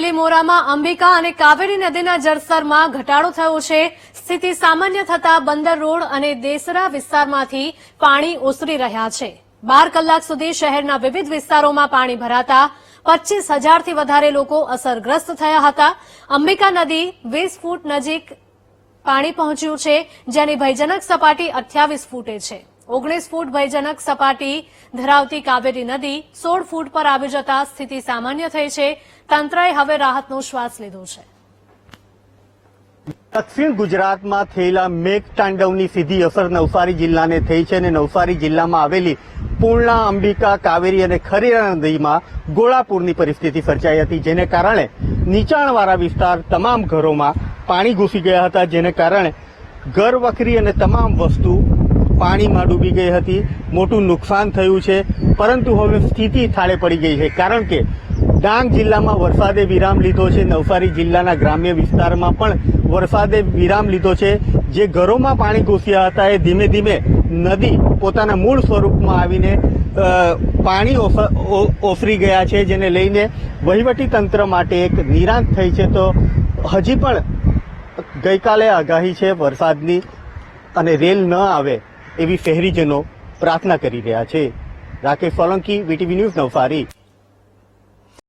બીલીમોરામાં અંબિકા અને કાવેરી નદીના જળસ્તરમાં ઘટાડો થયો છે। સ્થિતિ સામાન્ય થતા બંદર રોડ અને દેસરા વિસ્તારમાંથી પાણી ઓસરી રહ્યા છે। 12 કલાક સુધી શહેરના વિવિધ વિસ્તારોમાં પાણી ભરાતા 25,000થી વધારે લોકો અસરગ્રસ્ત થયા હતા। અંબિકા નદી 20 ફૂટ નજીક પાણી પહોંચ્યું છે, જેની ભયજનક સપાટી 28 ફૂટે છે। 19 ફૂટ ભયજનક સપાટી ધરાવતી કાવેરી નદી 16 ફૂટ પર આવી જતા સ્થિતિ સામાન્ય થઈ છે। તંત્રએ હવે રાહતનો શ્વાસ લીધો છે। દક્ષિણ ગુજરાતમાં થયેલા મેઘતાંડવની સીધી અસર નવસારી જિલ્લાને થઈ છે અને નવસારી જિલ્લામાં આવેલી પૂર્ણા, અંબિકા, કાવેરી અને ખરેરા નદીમાં ગોળાપૂરની પરિસ્થિતિ સર્જાઈ હતી, જેને કારણે નીચાણવાળા વિસ્તાર તમામ ઘરોમાં પાણી ઘૂસી ગયા હતા, જેને કારણે ઘર વખરી અને તમામ વસ્તુ પાણીમાં ડૂબી ગઈ હતી। મોટું નુકસાન થયું છે, પરંતુ હવે સ્થિતિ થાળે પડી ગઈ છે, કારણ કે ડાંગ જિલ્લામાં વરસાદે વિરામ લીધો છે। નવસારી જિલ્લાના ગ્રામ્ય વિસ્તારમાં પણ વરસાદે વિરામ લીધો છે। જે ઘરોમાં પાણી ઘૂસ્યા હતા એ ધીમે ધીમે નદી પોતાના મૂળ સ્વરૂપમાં આવીને પાણી ઓસરી ગયા છે, જેને લઈને વહીવટી તંત્ર માટે એક નિરાંત થઈ છે। તો હજી પણ ગઈકાલે આગાહી છે વરસાદની અને રેલ ન આવે એવી શહેરીજનો પ્રાર્થના કરી રહ્યા છે। Rakesh Solanki, VTV news, Navsari.